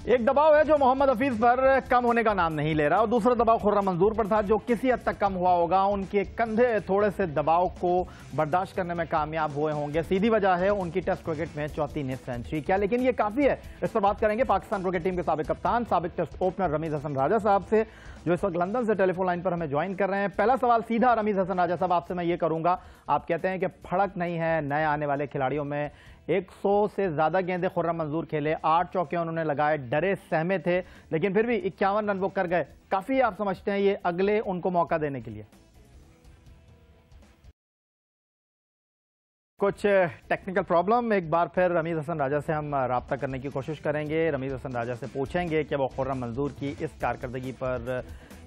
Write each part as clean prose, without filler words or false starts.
एक दबाव है जो मोहम्मद हफीज पर कम होने का नाम नहीं ले रहा और दूसरा दबाव खुर्रम मंजूर पर था जो किसी हद तक कम हुआ होगा। उनके कंधे थोड़े से दबाव को बर्दाश्त करने में कामयाब हुए होंगे। सीधी वजह है उनकी टेस्ट क्रिकेट में चौथी निफ सेंचुरी। क्या लेकिन ये काफी है? इस पर बात करेंगे पाकिस्तान क्रिकेट टीम के साबिक कप्तान, साबिक टेस्ट ओपनर रमीज हसन राजा साहब से, जो इस वक्त लंदन से टेलीफोन लाइन पर हमें ज्वाइन कर रहे हैं। पहला सवाल सीधा रमीज हसन राजा साहब आपसे मैं ये करूंगा, आप कहते हैं कि फड़क नहीं है नए आने वाले खिलाड़ियों में। 100 से ज्यादा गेंदें खुर्रम मंजूर खेले, 8 चौके उन्होंने लगाए, डरे सहमे थे, लेकिन फिर भी 51 रन वो कर गए। काफी आप समझते हैं ये अगले उनको मौका देने के लिए? कुछ टेक्निकल प्रॉब्लम, एक बार फिर रमीज हसन राजा से हम राब्ता करने की कोशिश करेंगे। रमीज हसन राजा से पूछेंगे कि वो खुर्रम मंजूर की इस कारकर्दगी पर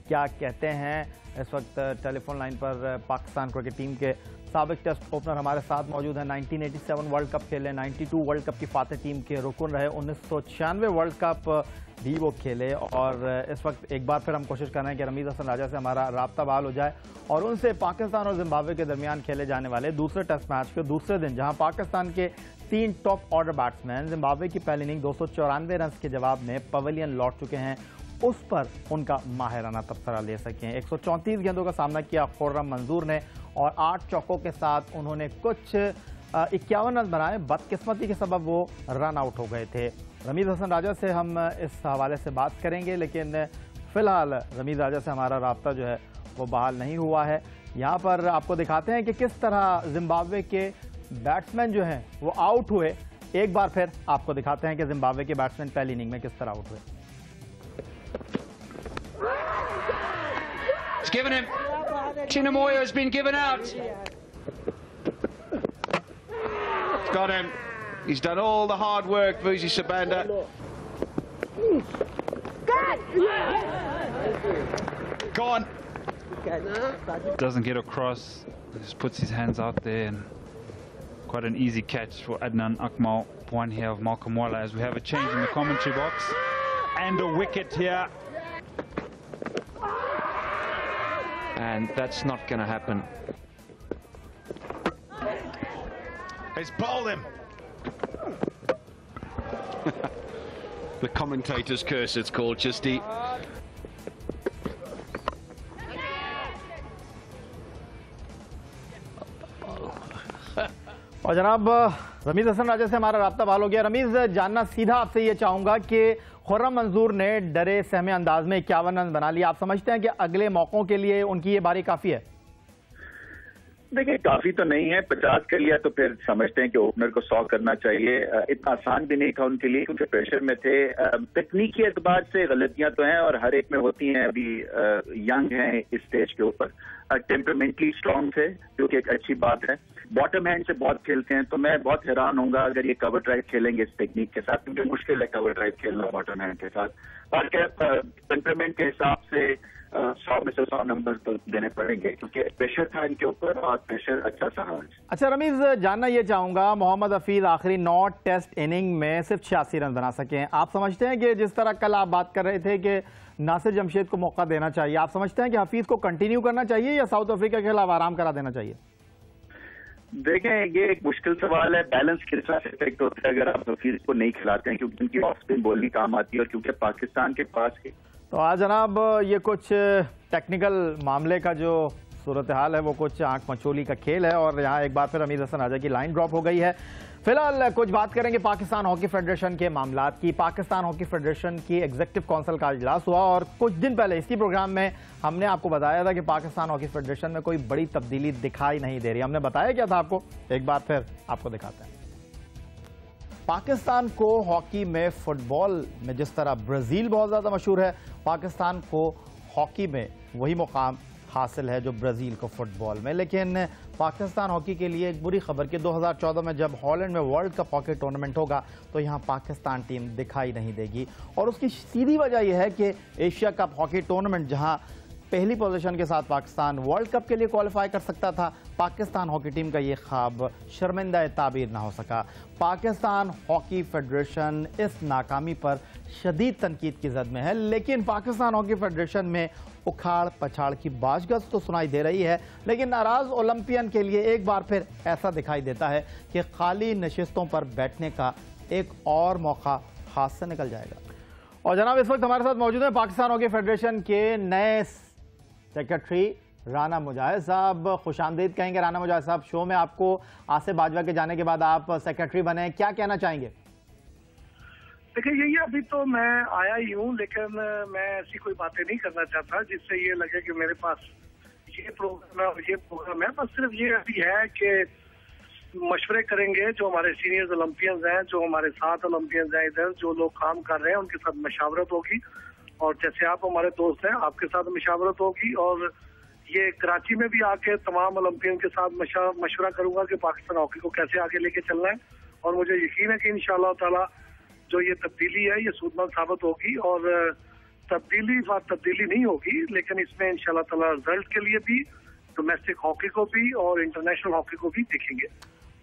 क्या कहते हैं। इस वक्त टेलीफोन लाइन पर पाकिस्तान क्रिकेट टीम के साबिक टेस्ट ओपनर हमारे साथ मौजूद हैं। 1987 वर्ल्ड कप खेले, 92 वर्ल्ड कप की फातह टीम के रुकन रहे, 1996 वर्ल्ड कप भी वो खेले। और इस वक्त एक बार फिर हम कोशिश कर रहे हैं कि रमीज हसन राजा से हमारा राब्ता बहाल हो जाए और उनसे पाकिस्तान और जिम्बाब्वे के दरमियान खेले जाने वाले दूसरे टेस्ट मैच के दूसरे दिन, जहां पाकिस्तान के 3 टॉप ऑर्डर बैट्समैन जिम्बाब्वे की पहली इनिंग 294 रन के जवाब में पवेलियन लौट चुके हैं, उस पर उनका माहिराना तबसरा ले सकें। 134 गेंदों का सामना किया खुर्रम मंजूर ने और 8 चौकों के साथ उन्होंने कुछ 51 रन बनाए। बदकिस्मती के सबब वो रन आउट हो गए थे। रमीज हसन राजा से हम इस हवाले से बात करेंगे, लेकिन फिलहाल रमीज राजा से हमारा राब्ता जो है वो बहाल नहीं हुआ है। यहाँ पर आपको दिखाते हैं कि किस तरह जिम्बाब्वे के बैट्समैन जो हैं वो आउट हुए। एक बार फिर आपको दिखाते हैं कि जिम्बाब्वे के बैट्समैन पहली इनिंग में किस तरह आउट हुए। It's given him. Chinamoyo has been given out. It's got him. He's done all the hard work, Vusi Sabanda. Go on. Doesn't get across. He just puts his hands out there, and quite an easy catch for Adnan Akmal. One here of Malcolm Waller as we have a change in the commentary box and a wicket here. And that's not going to happen. It's bowled him. The commentator's curse, it's called, Justy. और जनाब रमीज हसन राजा से हमारा राब्ता बहाल हो गया। रमीज, जानना सीधा आपसे ये चाहूंगा कि खुर्रम मंजूर ने डरे सहमे अंदाज में 51 रन बना लिया। आप समझते हैं कि अगले मौकों के लिए उनकी ये बारी काफी है? देखिए, काफी तो नहीं है। 50 कर लिया तो फिर समझते हैं कि ओपनर को 100 करना चाहिए। इतना आसान भी नहीं था उनके लिए क्योंकि प्रेशर में थे। तकनीकी एतबार से गलतियां तो हैं और हर एक में होती हैं। अभी यंग हैं इस स्टेज के ऊपर, टेम्परामेंटली स्ट्रांग थे जो कि एक अच्छी बात है। बॉटम हैंड से बहुत खेलते हैं, तो मैं बहुत हैरान होऊंगा अगर ये कवर ड्राइव खेलेंगे इस टेक्निक के साथ, क्योंकि मुश्किल है कवर ड्राइव खेलना बॉटम हैंड के साथ। और क्या टेम्परामेंट के हिसाब से 100 में से 100 नंबर तो देने पड़ेंगे क्योंकि प्रेशर था इनके ऊपर और प्रेशर अच्छा सहा। अच्छा रमीज, जानना ये चाहूंगा, मोहम्मद हफीज आखिरी 9 टेस्ट इनिंग में सिर्फ 86 रन बना सके हैं। आप समझते हैं कि जिस तरह कल आप बात कर रहे थे कि नासिर जमशेद को मौका देना चाहिए, आप समझते हैं कि हफीज को कंटिन्यू करना चाहिए या साउथ अफ्रीका के खिलाफ आराम करा देना चाहिए? देखें, ये एक मुश्किल सवाल है। बैलेंस किस तरह से इफेक्ट होता है अगर आप हफीज को नहीं खिलाते हैं, क्योंकि उनकी ऑफ स्पिन बॉलिंग काम आती है और क्योंकि पाकिस्तान के पास तो आज जनाब ये कुछ टेक्निकल मामले का जो सूरत हाल है वो कुछ आंख मचोली का खेल है और यहाँ एक बार फिर रमीज हसन राजा की लाइन ड्रॉप हो गई है। फिलहाल कुछ बात करेंगे पाकिस्तान हॉकी फेडरेशन के मामलात की। पाकिस्तान हॉकी फेडरेशन की एग्जीक्यूटिव काउंसिल का इजलास हुआ और कुछ दिन पहले इसी प्रोग्राम में हमने आपको बताया था कि पाकिस्तान हॉकी फेडरेशन में कोई बड़ी तब्दीली दिखाई नहीं दे रही। हमने बताया क्या था आपको, एक बार फिर आपको दिखाते हैं। पाकिस्तान को हॉकी में, फुटबॉल में जिस तरह ब्राजील बहुत ज़्यादा मशहूर है, पाकिस्तान को हॉकी में वही मुकाम हासिल है जो ब्राज़ील को फुटबॉल में। लेकिन पाकिस्तान हॉकी के लिए एक बुरी खबर कि 2014 में जब हॉलैंड में वर्ल्ड कप हॉकी टूर्नामेंट होगा तो यहाँ पाकिस्तान टीम दिखाई नहीं देगी और उसकी सीधी वजह यह है कि एशिया कप हॉकी टूर्नामेंट जहाँ पहली पोजीशन के साथ पाकिस्तान वर्ल्ड कप के लिए क्वालिफाई कर सकता था, पाकिस्तान हॉकी टीम का ये ख्वाब शर्मिंदा ताबीर ना हो सका। पाकिस्तान हॉकी फेडरेशन इस नाकामी पर शदीद तनकीद की जद में है, लेकिन पाकिस्तान हॉकी फेडरेशन में उखाड़ पछाड़ की बाशगश तो सुनाई दे रही है, लेकिन नाराज ओलंपियन के लिए एक बार फिर ऐसा दिखाई देता है कि खाली नशिस्तों पर बैठने का एक और मौका हाथ से निकल जाएगा। और जनाब इस वक्त हमारे साथ मौजूद हैं पाकिस्तान हॉकी फेडरेशन के नए सेक्रेटरी राना मुजाहिद साहब। खुशामदीद कहेंगे राना मुजाहिद साहब, शो में आपको आसिफ बाजवा के जाने के बाद आप सेक्रेटरी बने, क्या कहना चाहेंगे? देखिए यही अभी तो मैं आया ही हूँ, लेकिन मैं ऐसी कोई बातें नहीं करना चाहता जिससे ये लगे कि मेरे पास ये प्रोग्राम है और ये प्रोग्राम है। बस सिर्फ ये अभी है कि मशवरे करेंगे, जो हमारे सीनियर ओलंपियंस हैं, जो हमारे साथ ओलंपियंस हैं, इधर जो लोग काम कर रहे हैं उनके साथ मशावरत होगी। और जैसे आप हमारे दोस्त हैं, आपके साथ मशावरत होगी। और ये कराची में भी आके तमाम ओलंपियन के साथ मशवरा करूंगा कि पाकिस्तान हॉकी को कैसे आगे लेके चलना है। और मुझे यकीन है कि इंशाअल्लाह ताला जो ये तब्दीली है ये सूदमंद साबित होगी। और तब्दीली नहीं होगी, लेकिन इसमें इंशाअल्लाह ताला रिजल्ट के लिए भी, डोमेस्टिक हॉकी को भी और इंटरनेशनल हॉकी को भी देखेंगे।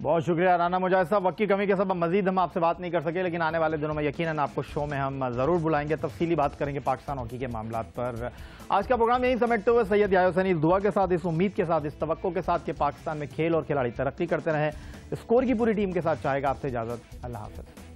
बहुत शुक्रिया राना मुजाहिद साहब। वक्त की कमी के सबब मजीद हम आपसे बात नहीं कर सके, लेकिन आने वाले दिनों में यकीनन आपको शो में हम जरूर बुलाएंगे, तफसीली बात करेंगे पाकिस्तान हॉकी के मामला पर। आज का प्रोग्राम यहीं समेटते हुए सैयद याह्या हुसैनी इस दुआ के साथ, इस उम्मीद के साथ, इस तवक्को के साथ कि पाकिस्तान में खेल और खिलाड़ी तरक्की करते रहें, स्कोर की पूरी टीम के साथ चाहेगा आपसे इजाजत। अल्लाह हाफिज।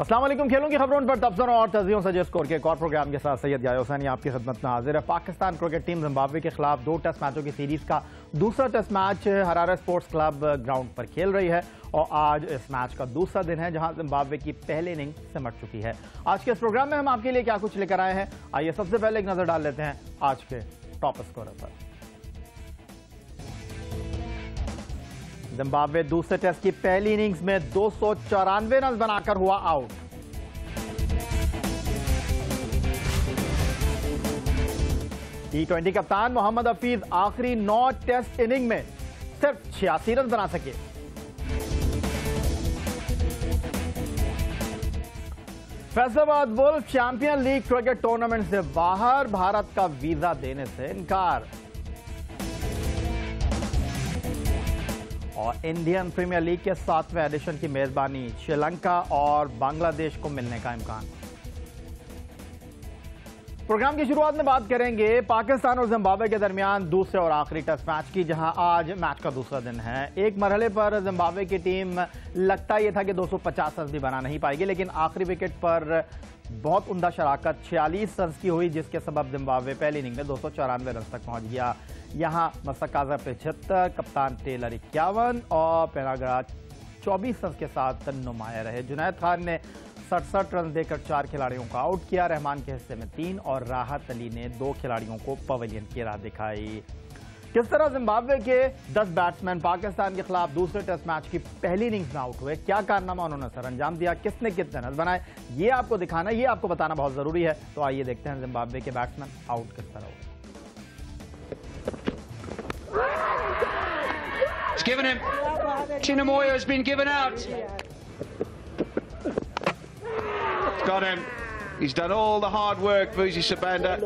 अस्सलाम वालेकुम। खेलों की खबरों पर तबसरों और तजियों से स्कोर के एक और प्रोग्राम के साथ सैयद याह्या हुसैनी आपकी खिदमत में हाजिर है। पाकिस्तान क्रिकेट टीम जिम्बाब्वे के खिलाफ 2 टेस्ट मैचों की सीरीज का दूसरा test match Harare sports club ground पर खेल रही है और आज इस मैच का दूसरा दिन है जहां जिम्बाब्वे की पहली इनिंग सिमट चुकी है। आज के इस प्रोग्राम में हम आपके लिए क्या कुछ लेकर आए हैं, आइए सबसे पहले एक नजर डाल लेते हैं आज के टॉप स्कोरर पर। जिम्बाब्वे दूसरे टेस्ट की पहली इनिंग्स में 294 रन बनाकर हुआ आउट। T20 कप्तान मोहम्मद हफीज आखिरी 9 टेस्ट इनिंग में सिर्फ 86 रन बना सके। Faisalabad wolf champion league cricket tournament से बाहर, भारत का वीजा देने से इनकार। और इंडियन प्रीमियर लीग के 7वें एडिशन की मेजबानी श्रीलंका और बांग्लादेश को मिलने का इम्कान। प्रोग्राम की शुरुआत में बात करेंगे पाकिस्तान और जिम्बाब्वे के दरमियान दूसरे और आखिरी टेस्ट मैच की, जहां आज मैच का दूसरा दिन है। एक मरहले पर जिम्बाब्वे की टीम लगता यह था कि 250 रन भी बना नहीं पाएगी, लेकिन आखिरी विकेट पर बहुत उम्दा शराकत 46 रन की हुई, जिसके सबब जिम्बाब्वे पहली इनिंग में 294 रन तक पहुंच गया। यहां मस्तक आजम 75, कप्तान टेलर 51 और पेनागरा 24 रन के साथ नुमाया रहे। जुनैद खान ने 67 रन देकर 4 खिलाड़ियों को आउट किया। रहमान के हिस्से में 3 और राहत अली ने 2 खिलाड़ियों को पवेलियन की राह दिखाई। किस तरह जिम्बाब्वे के 10 बैट्समैन पाकिस्तान के खिलाफ दूसरे टेस्ट मैच की पहली इनिंग्स में आउट हुए, क्या कारनामा उन्होंने सर अंजाम दिया, किसने कितने रन बनाए, ये आपको दिखाना, ये आपको बताना बहुत जरूरी है। तो आइए देखते हैं जिम्बाब्वे के बैट्समैन आउट किस तरह हुए। It's given him. Chinamoyo has been given out. Got him. He's done all the hard work, Vusi Sabanda.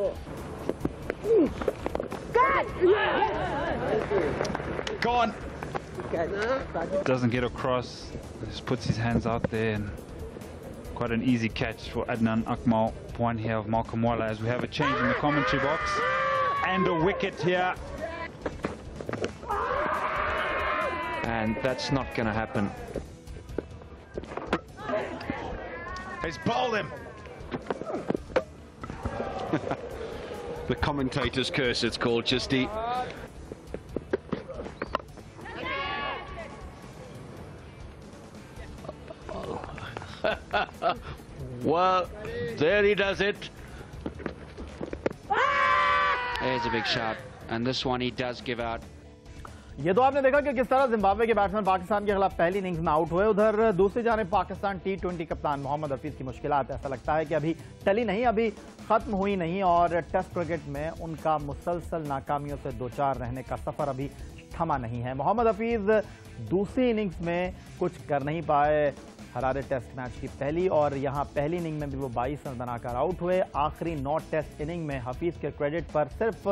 Gone. Doesn't get across, just puts his hands out there, and quite an easy catch for Adnan Akmal. Point here of Malcolm Waller as we have a change in the commentary box and a wicket here. And that's not going to happen. He's bowled him. The commentator's curse, it's called, Justy. Well, there he does it. There's a big shot, and this one he does give out. ये तो आपने देखा कि किस तरह Zimbabwe के batsman Pakistan के खिलाफ पहली इनिंग्स में आउट हुए। उधर दूसरी जानिब पाकिस्तान T20 कप्तान मोहम्मद हफीज की मुश्किलात ऐसा लगता है कि अभी टली नहीं, अभी खत्म हुई नहीं और टेस्ट क्रिकेट में उनका मुसलसल नाकामियों से दो चार रहने का सफर अभी थमा नहीं है। मोहम्मद हफीज दूसरी इनिंग्स में कुछ कर नहीं पाए हरारे टेस्ट मैच की पहली, और यहां पहली इनिंग में भी वो 22 रन बनाकर आउट हुए। आखिरी 9 टेस्ट इनिंग में हफीज के क्रेडिट पर सिर्फ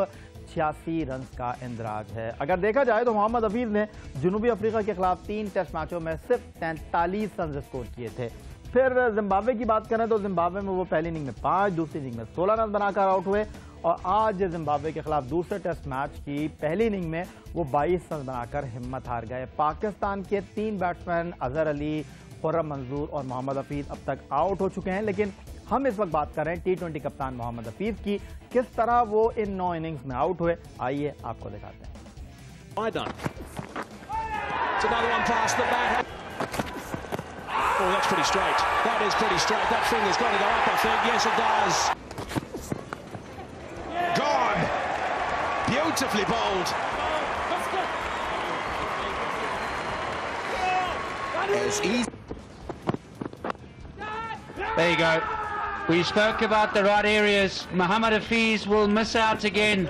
86 रन का इंदराज है। अगर देखा जाए तो मोहम्मद हफीज ने जनूबी अफ्रीका के खिलाफ 3 टेस्ट मैचों में सिर्फ 43 रन स्कोर किए थे। फिर जिम्बाब्वे की बात करें तो जिम्बाब्वे में वो पहली इनिंग में 5, दूसरी इनिंग में 16 रन बनाकर आउट हुए और आज जिम्बाब्वे के खिलाफ दूसरे टेस्ट मैच की पहली इनिंग में वो 22 रन बनाकर हिम्मत हार गए। पाकिस्तान के 3 बैट्समैन अजहर अली, खुर्रम मंजूर और मोहम्मद हफीज अब तक आउट हो चुके हैं, लेकिन हम इस वक्त बात कर रहे हैं T20 कप्तान मोहम्मद हफीज की, किस तरह वो इन 9 इनिंग्स में आउट हुए। आइए आपको दिखाते हैं। Oh, that's pretty straight. That is pretty straight. That finger's got to go up, I think. Yes, it does. Gone. Beautifully bowled. It's easy. There you go. We spoke about the right areas. Mohammad Hafeez will miss out again.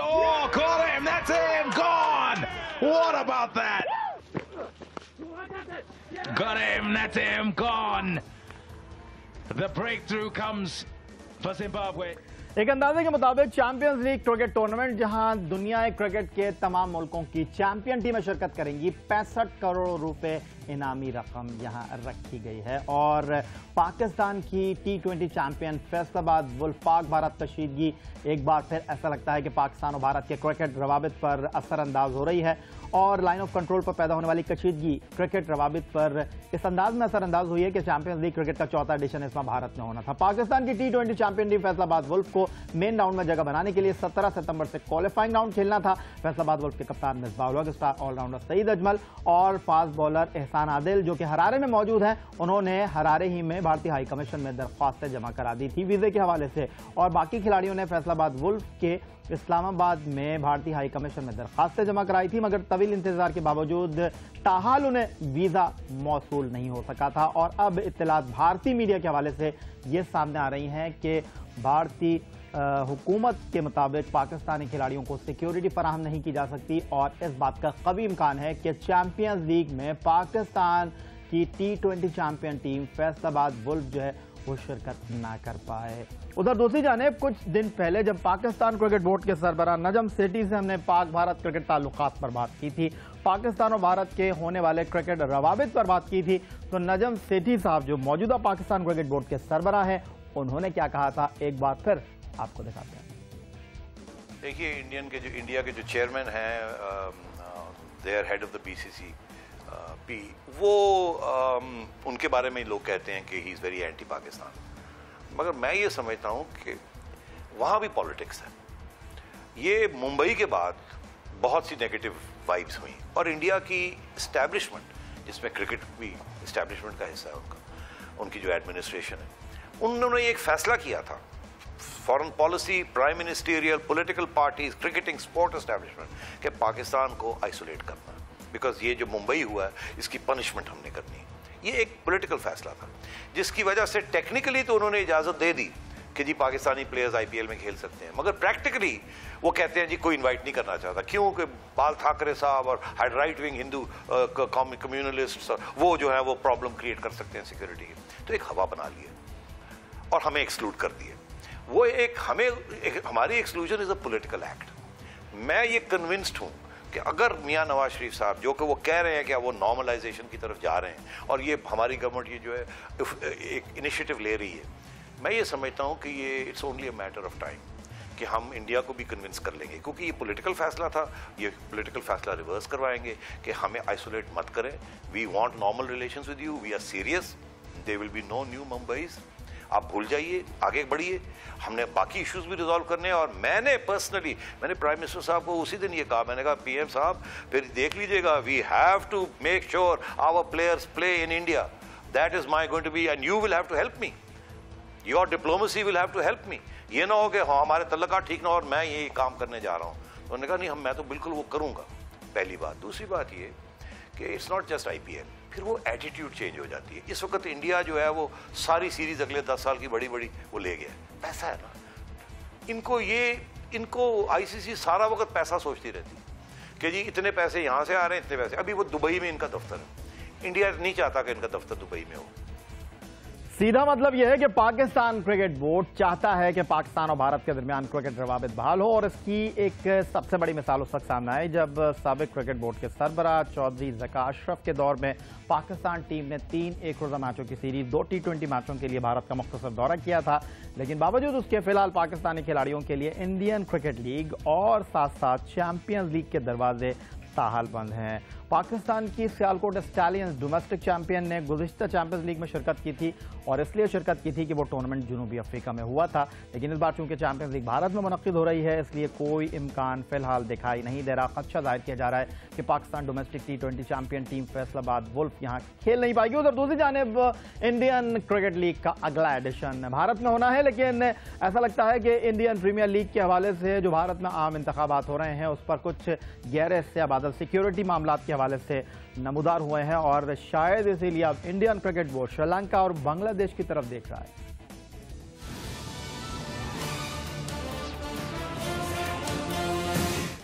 Oh, caught him. That's him. Gone. What about that? Got him. That's him. Gone. The breakthrough comes for Zimbabwe. एक अंदाजे के मुताबिक champions league cricket tournament जहां दुनिया cricket के तमाम मुल्कों की चैंपियन टीमें शिरकत करेंगी, 65 करोड़ रुपए इनामी रकम यहां रखी गई है। और पाकिस्तान की T20 champion Faisalabad wolf Pak Bharat कशीदगी एक बार फिर ऐसा लगता है कि पाकिस्तान और भारत के क्रिकेट रवाबित पर असरअंदाज हो रही है और लाइन ऑफ कंट्रोल पर पैदा होने वाली कशीदगी क्रिकेट रवाबित पर इस अंदाज में असरअंदाज हुई है कि चैंपियंस लीग क्रिकेट का चौथा एडिशन इस बार भारत में होना था। पाकिस्तान की T20 champion team Faisalabad wolf को मेन राउंड में जगह बनाने के लिए 17 सितंबर से क्वालिफाइंग राउंड खेलना था। फैसलाबाद वुल्फ के कप्तान मिसबाह उल हक, स्टार ऑलराउंडर सईद अजमल और फास्ट बॉलर एहसान आदिल जो कि हरारे में मौजूद हैं, उन्होंने हरारे ही में भारतीय हाई कमीशन में दरख्वास्तें जमा करा दी थी वीजे के हवाले से और बाकी खिलाड़ियों ने फैसलाबाद वुल्फ के इस्लामाबाद में भारतीय हाई कमीशन में दरख्वास्तें जमा कराई थी, मगर तवील इंतजार के बावजूद ताहाल उन्हें वीजा मौसूल नहीं हो सका था। और अब इत्तलात भारतीय मीडिया के हवाले से ये सामने आ रही हैं कि भारतीय हुकूमत के मुताबिक पाकिस्तानी खिलाड़ियों को सिक्योरिटी फराहम नहीं की जा सकती और इस बात का कभी इम्कान है कि चैंपियंस लीग में पाकिस्तान की T20 champion team Faisalabad wolf जो है वो शिरकत ना कर पाए। उधर दूसरी जानिब कुछ दिन पहले जब पाकिस्तान क्रिकेट बोर्ड के सरबराह नजम सेठी से हमने पाक भारत क्रिकेट ताल्लुकात पर बात की थी, पाकिस्तान और भारत के होने वाले क्रिकेट रवाबित पर बात की थी, तो नजम सेठी साहब जो मौजूदा पाकिस्तान क्रिकेट बोर्ड के सरबराह हैं, उन्होंने क्या कहा था एक बार फिर आपको दिखाते हैं। देखिए, इंडिया के जो चेयरमैन हैं, they are head of the BCCI, वो उनके बारे में लोग कहते हैं कि he is very anti Pakistan, मगर मैं ये समझता हूँ कि वहाँ भी पॉलिटिक्स है। ये मुंबई के बाद बहुत सी नेगेटिव वाइब्स हुई और इंडिया की इस्टेब्लिशमेंट, जिसमें क्रिकेट भी इस्टेब्लिशमेंट का हिस्सा है उनकी जो एडमिनिस्ट्रेशन है, उन्होंने एक फैसला किया था, foreign policy, prime ministerial, political parties, cricketing, sport establishment, कि पाकिस्तान को आइसोलेट करना, बिकॉज ये जो मुंबई हुआ है इसकी पनिशमेंट हमने करनी है। ये एक पॉलिटिकल फैसला था जिसकी वजह से टेक्निकली तो उन्होंने इजाज़त दे दी कि जी पाकिस्तानी प्लेयर्स IPL में खेल सकते हैं, मगर प्रैक्टिकली वो कहते हैं जी कोई इनवाइट नहीं करना चाहता। क्यों? कि बाल ठाकरे साहब और राइट विंग हिंदू कम्युनलिस्ट वो जो है वो प्रॉब्लम क्रिएट कर सकते हैं सिक्योरिटी की, तो एक हवा बना ली है और हमें एक्सक्लूड कर दिए। वो हमारी exclusion is a political act. मैं ये कन्विंस्ड हूँ कि अगर मियां नवाज शरीफ साहब जो कि वो कह रहे हैं कि वो नॉर्मलाइजेशन की तरफ जा रहे हैं और ये हमारी गवर्नमेंट ये जो है एक इनिशिएटिव ले रही है, मैं ये समझता हूँ कि ये it's only a matter of time कि हम इंडिया को भी कन्विंस कर लेंगे, क्योंकि ये पॉलिटिकल फैसला था, ये पॉलिटिकल फैसला रिवर्स करवाएंगे कि हमें आइसोलेट मत करें। We want normal relations with you, we are serious, there will be no new Mumbais, आप भूल जाइए, आगे बढ़िए, हमने बाकी इश्यूज भी रिजॉल्व करने हैं। और मैंने पर्सनली प्राइम मिनिस्टर साहब को उसी दिन ये कहा, मैंने कहा PM साहब फिर देख लीजिएगा, we have to make sure our players play in India, that is my going to be, and you will have to help me, your diplomacy will have to help me. ये ना हो कि हमारे तल्लुकात ठीक ना और मैं ये काम करने जा रहा हूँ। तो उन्होंने कहा नहीं, मैं तो बिल्कुल वो करूँगा, पहली बात। दूसरी बात ये कि इट्स नॉट जस्ट IPL, फिर वो एटीट्यूड चेंज हो जाती है। इस वक्त इंडिया जो है वो सारी सीरीज अगले 10 साल की बड़ी बड़ी वो ले गया, पैसा है ना, इनको ICC सारा वक्त पैसा सोचती रहती है कि जी इतने पैसे यहाँ से आ रहे हैं, इतने पैसे। अभी वो दुबई में इनका दफ्तर है, इंडिया नहीं चाहता कि इनका दफ्तर दुबई में हो। सीधा मतलब यह है कि पाकिस्तान क्रिकेट बोर्ड चाहता है कि पाकिस्तान और भारत के दरमियान क्रिकेट रवाबित बहाल हो, और इसकी एक सबसे बड़ी मिसाल उस वक्त सामने आई जब साबिक क्रिकेट बोर्ड के सरबराह चौधरी ज़का अशरफ के दौर में पाकिस्तान टीम ने 3 एक रोज़ा मैचों की सीरीज 2 T20 मैचों के लिए भारत का मुख्तसर दौरा किया था। लेकिन बावजूद उसके फिलहाल पाकिस्तानी खिलाड़ियों के लिए इंडियन क्रिकेट लीग और साथ साथ चैंपियंस लीग के दरवाजे ताहाल बंद हैं। पाकिस्तान की सियालकोट स्टैलियंस डोमेस्टिक चैंपियन ने गुज़िश्ता चैंपियंस लीग में शिरकत की थी, और इसलिए शिरकत की थी कि वो टूर्नामेंट जनूबी अफ्रीका में हुआ था। लेकिन इस बार चूंकि चैंपियंस लीग भारत में मुनक्किद हो रही है, इसलिए कोई इम्कान फिलहाल दिखाई नहीं दे रहा। खदशा जाहिर किया जा रहा है कि Pakistan domestic T20 champion team Faisalabad wolf यहाँ खेल नहीं पाएगी। उधर दूसरी जानिब इंडियन क्रिकेट लीग का अगला एडिशन भारत में होना है, लेकिन ऐसा लगता है कि इंडियन प्रीमियर लीग के हवाले से जो भारत में आम इंतखाबात हो रहे हैं उस पर कुछ गहरे से बादल सिक्योरिटी मामला के हवाले से नमूदार हुए हैं, और शायद इसीलिए अब इंडियन क्रिकेट बोर्ड श्रीलंका और बांग्लादेश की तरफ देख रहा है।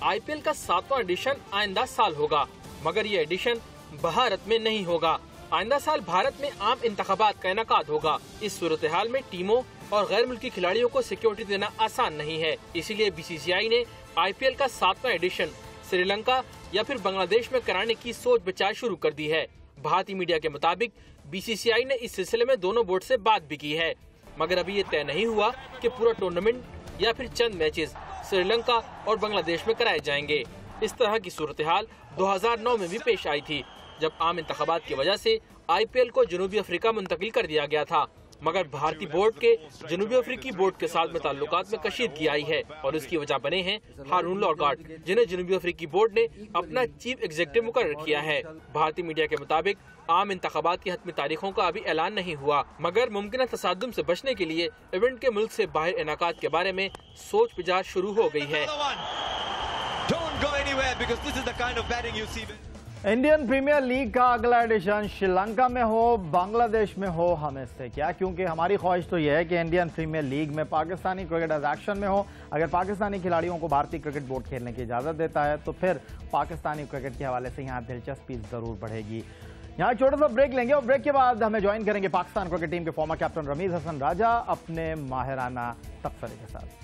आईपीएल का 7वां एडिशन आइंदा साल होगा, मगर ये एडिशन भारत में नहीं होगा। आइंदा साल भारत में आम इंतखाबात का इनेकाद होगा। इस सूरत हाल में टीमों और गैर मुल्की खिलाड़ियों को सिक्योरिटी देना आसान नहीं है, इसीलिए बीसीसीआई ने आईपीएल का 7वां एडिशन श्रीलंका या फिर बांग्लादेश में कराने की सोच विचार शुरू कर दी है। भारतीय मीडिया के मुताबिक बीसीसीआई ने इस सिलसिले में दोनों बोर्ड से बात भी की है, मगर अभी ये तय नहीं हुआ कि पूरा टूर्नामेंट या फिर चंद मैचेस श्रीलंका और बांग्लादेश में कराए जाएंगे। इस तरह की सूरत हाल 2009 में भी पेश आई थी, जब आम इंतखाबात की वजह से आईपीएल को जनूबी अफ्रीका मुंतकिल कर दिया गया था, मगर भारतीय बोर्ड के जनूबी अफ्रीकी बोर्ड के साथ में ताल्लुकात में कशीदगी आई है, और इसकी वजह बने हैं हारून लॉर्गार्ड, जिन्हें जनूबी अफ्रीकी बोर्ड ने अपना चीफ एग्जीक्यूटिव मुकर्रर किया है। भारतीय मीडिया के मुताबिक आम इंतखाबात की हतमी तारीखों का अभी ऐलान नहीं हुआ, मगर मुमकिन तसादुम से बचने के लिए इवेंट के मुल्क से बाहर इनाकात के बारे में सोच विचार शुरू हो गई है। इंडियन प्रीमियर लीग का अगला एडिशन श्रीलंका में हो, बांग्लादेश में हो, हमें से क्या, क्योंकि हमारी ख्वाहिश तो यह है कि इंडियन प्रीमियर लीग में पाकिस्तानी क्रिकेटर्स एक्शन में हो। अगर पाकिस्तानी खिलाड़ियों को भारतीय क्रिकेट बोर्ड खेलने की इजाजत देता है तो फिर पाकिस्तानी क्रिकेट के हवाले से यहाँ दिलचस्पी जरूर बढ़ेगी। यहाँ छोटा सा ब्रेक लेंगे, और ब्रेक के बाद हमें ज्वाइन करेंगे पाकिस्तान क्रिकेट टीम के फॉर्मर कैप्टन रमीज हसन राजा अपने माहिराना तबसरे के साथ।